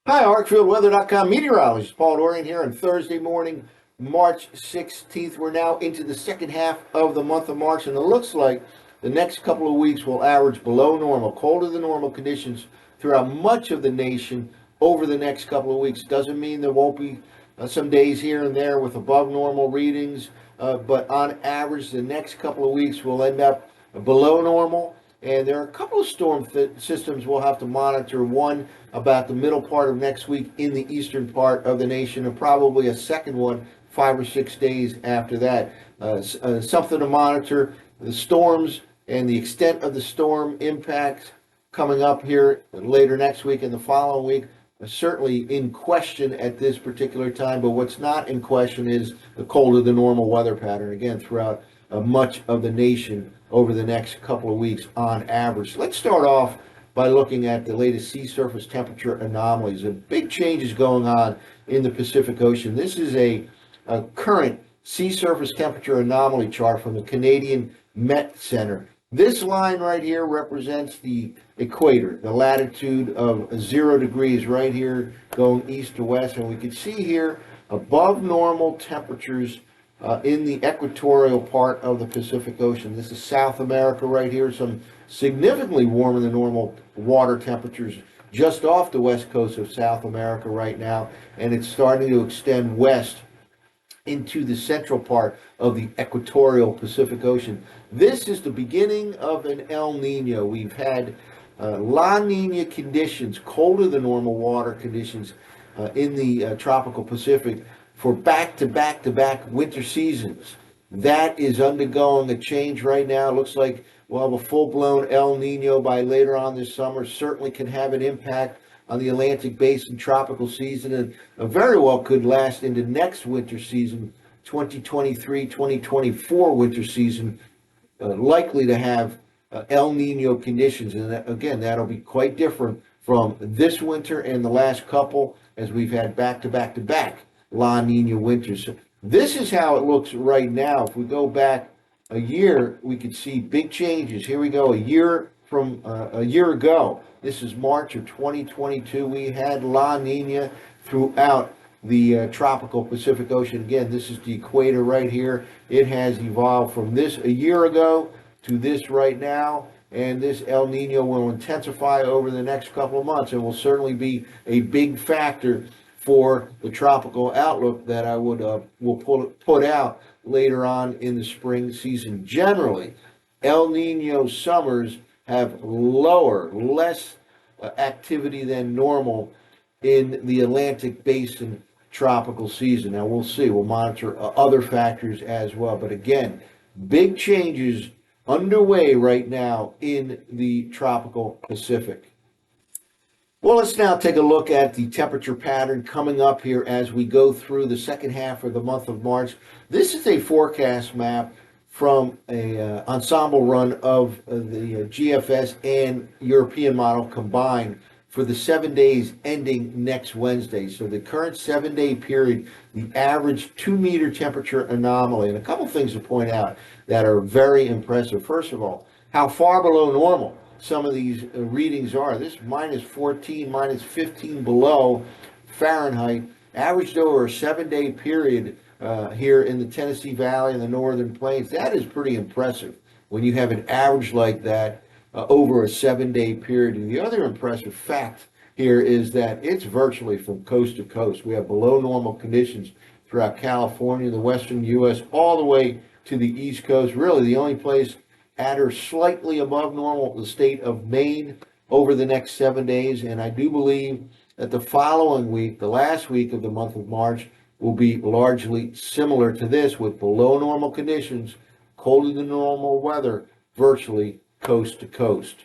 Hi, ArcfieldWeather.com meteorologist Paul Dorian here on Thursday morning, March 16th. We're now into the second half of the month of March, and it looks like the next couple of weeks will average below normal, colder than normal conditions throughout much of the nation over the next couple of weeks. Doesn't mean there won't be some days here and there with above normal readings, but on average, the next couple of weeks will end up below normal. And there are a couple of storm systems we'll have to monitor. One about the middle part of next week in the eastern part of the nation, and probably a second one 5 or 6 days after that. Something to monitor: the storms and the extent of the storm impacts coming up here later next week and the following week are certainly in question at this particular time. But what's not in question is the colder than normal weather pattern, again, throughout much of the nation over the next couple of weeks on average. Let's start off by looking at the latest sea surface temperature anomalies. A big change is going on in the Pacific Ocean. This is a current sea surface temperature anomaly chart from the Canadian Met Center. This line right here represents the equator, the latitude of 0 degrees right here going east to west. And we can see here above normal temperatures in the equatorial part of the Pacific Ocean. This is South America right here, some significantly warmer than normal water temperatures just off the west coast of South America right now, and it's starting to extend west into the central part of the equatorial Pacific Ocean. This is the beginning of an El Nino. We've had La Nina conditions, colder than normal water conditions in the tropical Pacific for back-to-back winter seasons. That is undergoing a change right now. It looks like we'll have a full-blown El Nino by later on this summer. Certainly can have an impact on the Atlantic Basin tropical season, and very well could last into next winter season, 2023-2024 winter season, likely to have El Nino conditions. And that, again, that'll be quite different from this winter and the last couple, as we've had back-to-back La Nina winters. So this is how it looks right now. If we go back a year, we could see big changes. Here we go, a year ago. This is March of 2022. We had La Nina throughout the tropical Pacific Ocean. Again, this is the equator right here. It has evolved from this a year ago to this right now, and this El Nino will intensify over the next couple of months and will certainly be a big factor for the tropical outlook that I will put out later on in the spring season. Generally, El Nino summers have less activity than normal in the Atlantic Basin tropical season. Now we'll see. We'll monitor other factors as well. But again, big changes underway right now in the tropical Pacific. Well, let's now take a look at the temperature pattern coming up here as we go through the second half of the month of March. This is a forecast map from a ensemble run of the GFS and European model combined for the 7 days ending next Wednesday. So the current 7-day period, the average 2-meter temperature anomaly, and a couple things to point out that are very impressive. First of all, how far below normal some of these readings are. This minus 14, minus 15 below Fahrenheit, averaged over a 7-day period here in the Tennessee Valley and the Northern Plains. That is pretty impressive when you have an average like that over a 7-day period. And the other impressive fact here is that it's virtually from coast to coast. We have below normal conditions throughout California, the western U.S., all the way to the East Coast. Really, the only place at or slightly above normal, the state of Maine, over the next 7 days. And I do believe that the following week, the last week of the month of March, will be largely similar to this, with below normal conditions, colder than normal weather, virtually coast to coast.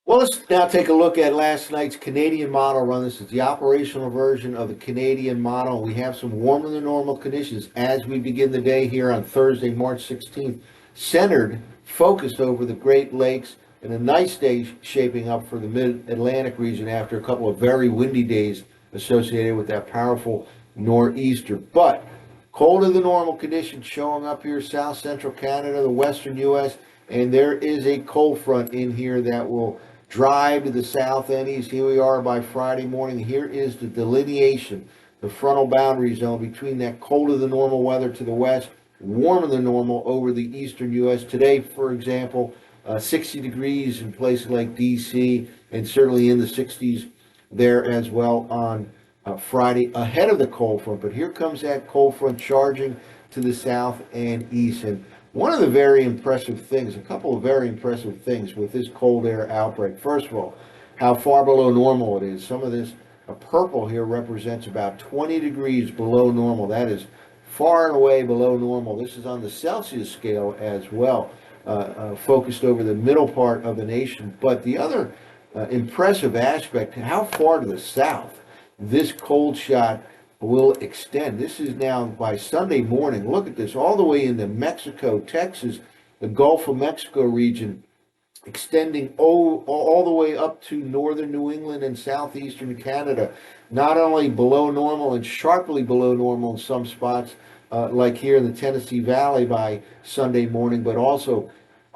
Well, let's now take a look at last night's Canadian model run. This is the operational version of the Canadian model. We have some warmer than normal conditions as we begin the day here on Thursday, March 16th, centered, focused over the Great Lakes, and a nice day shaping up for the mid-Atlantic region after a couple of very windy days associated with that powerful nor'easter. But colder than normal conditions showing up here, south central Canada, the western U.S., and there is a cold front in here that will drive to the south and east. Here we are by Friday morning. Here is the delineation, the frontal boundary zone between that colder than normal weather to the west, warmer than normal over the eastern U.S. Today, for example, 60 degrees in places like D.C. and certainly in the 60s there as well on Friday ahead of the cold front. But here comes that cold front charging to the south and east. And one of the very impressive things, a couple of very impressive things with this cold air outbreak. First of all, how far below normal it is. Some of this purple here represents about 20 degrees below normal. That is far and away below normal. This is on the Celsius scale as well, focused over the middle part of the nation. But the other impressive aspect, how far to the south this cold shot will extend. This is now by Sunday morning. Look at this, all the way into Mexico, Texas, the Gulf of Mexico region, extending all the way up to northern New England and southeastern Canada. Not only below normal and sharply below normal in some spots, like here in the Tennessee Valley by Sunday morning, but also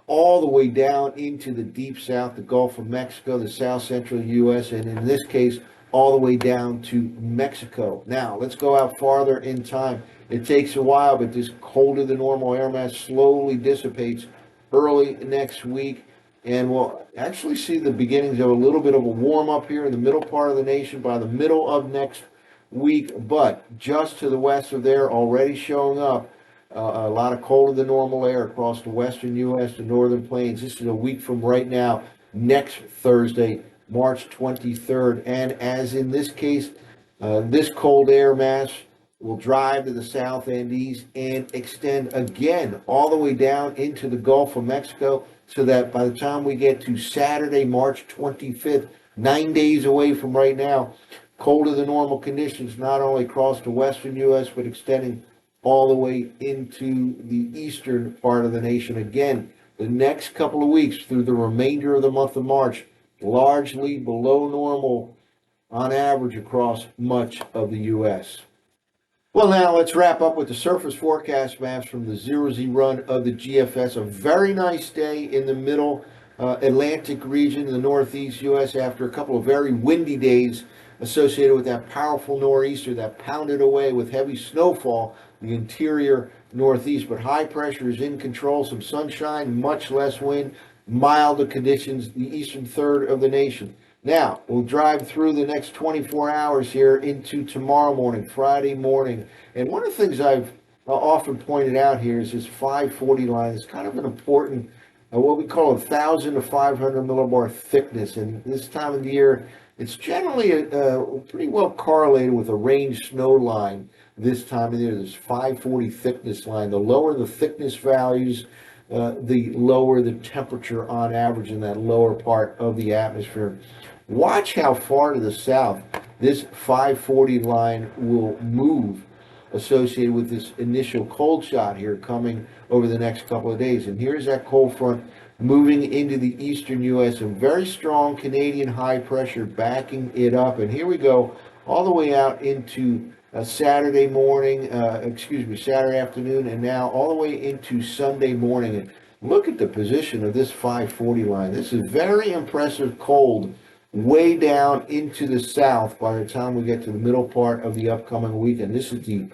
all the way down into the deep south, the Gulf of Mexico, the south central U.S., and in this case, all the way down to Mexico. Now, let's go out farther in time. It takes a while, but this colder than normal air mass slowly dissipates early next week, and we'll actually see the beginnings of a little bit of a warm up here in the middle part of the nation by the middle of next week. But just to the west of there, already showing up a lot of colder than normal air across the western U.S., the northern plains. This is a week from right now, next Thursday, March 23rd. And as in this case, this cold air mass will drive to the south and east and extend again all the way down into the Gulf of Mexico, so that by the time we get to Saturday, March 25th, 9 days away from right now, colder than normal conditions not only across the western U.S., but extending all the way into the eastern part of the nation. Again, the next couple of weeks through the remainder of the month of March, largely below normal on average across much of the U.S. Well, now let's wrap up with the surface forecast maps from the 0Z run of the GFS. A very nice day in the middle Atlantic region in the northeast U.S. after a couple of very windy days associated with that powerful nor'easter that pounded away with heavy snowfall the interior northeast. But high pressure is in control, some sunshine, much less wind, milder conditions, the eastern third of the nation. Now, we'll drive through the next 24 hours here into tomorrow morning, Friday morning. And one of the things I've often pointed out here is this 540 line. It's kind of an important, what we call 1,000 to 500 millibar thickness. And this time of the year, it's generally pretty well correlated with a range snow line this time of the year, this 540 thickness line. The lower the thickness values, the lower the temperature on average in that lower part of the atmosphere. Watch how far to the south this 540 line will move associated with this initial cold shot here coming over the next couple of days. And here's that cold front moving into the eastern U.S. and very strong Canadian high pressure backing it up. And here we go all the way out into Saturday morning, Saturday afternoon, and now all the way into Sunday morning. And look at the position of this 540 line. This is very impressive cold way down into the south by the time we get to the middle part of the upcoming weekend. This is the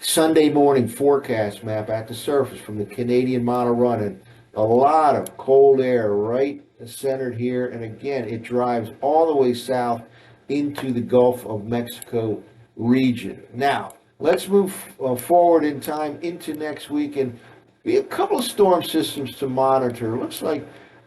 Sunday morning forecast map at the surface from the Canadian model run, and a lot of cold air right centered here. And again, it drives all the way south into the Gulf of Mexico region. Now, let's move forward in time into next week, and we have a couple of storm systems to monitor. It looks like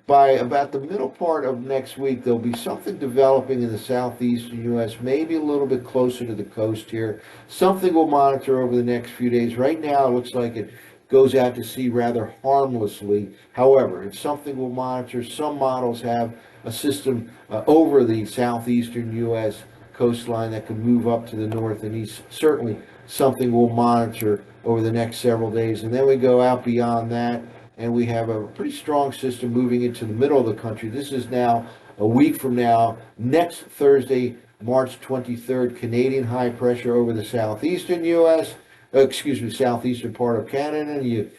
by about the middle part of next week, there'll be something developing in the southeastern U.S., maybe a little bit closer to the coast here. Something we'll monitor over the next few days. Right now, it looks like it goes out to sea rather harmlessly. However, it's something we'll monitor. Some models have a system over the southeastern U.S. coastline that can move up to the north and east. Certainly something we'll monitor over the next several days. And then we go out beyond that, and we have a pretty strong system moving into the middle of the country. This is now a week from now, next Thursday, March 23rd, Canadian high pressure over the southeastern U.S., southeastern part of Canada. And you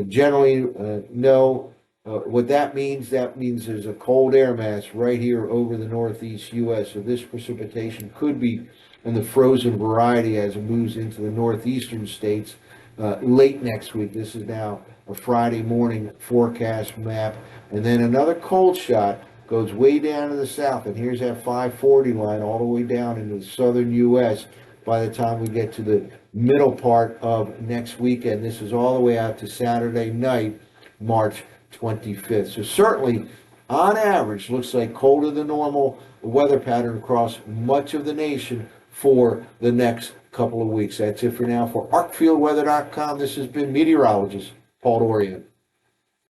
generally know What that means there's a cold air mass right here over the northeast U.S. So this precipitation could be in the frozen variety as it moves into the northeastern states late next week. This is now a Friday morning forecast map. And then another cold shot goes way down to the south. And here's that 540 line all the way down into the southern U.S. by the time we get to the middle part of next weekend. This is all the way out to Saturday night, March 25th. So certainly, on average, looks like colder than normal weather pattern across much of the nation for the next couple of weeks. That's it for now. For ArcfieldWeather.com, this has been meteorologist Paul Dorian.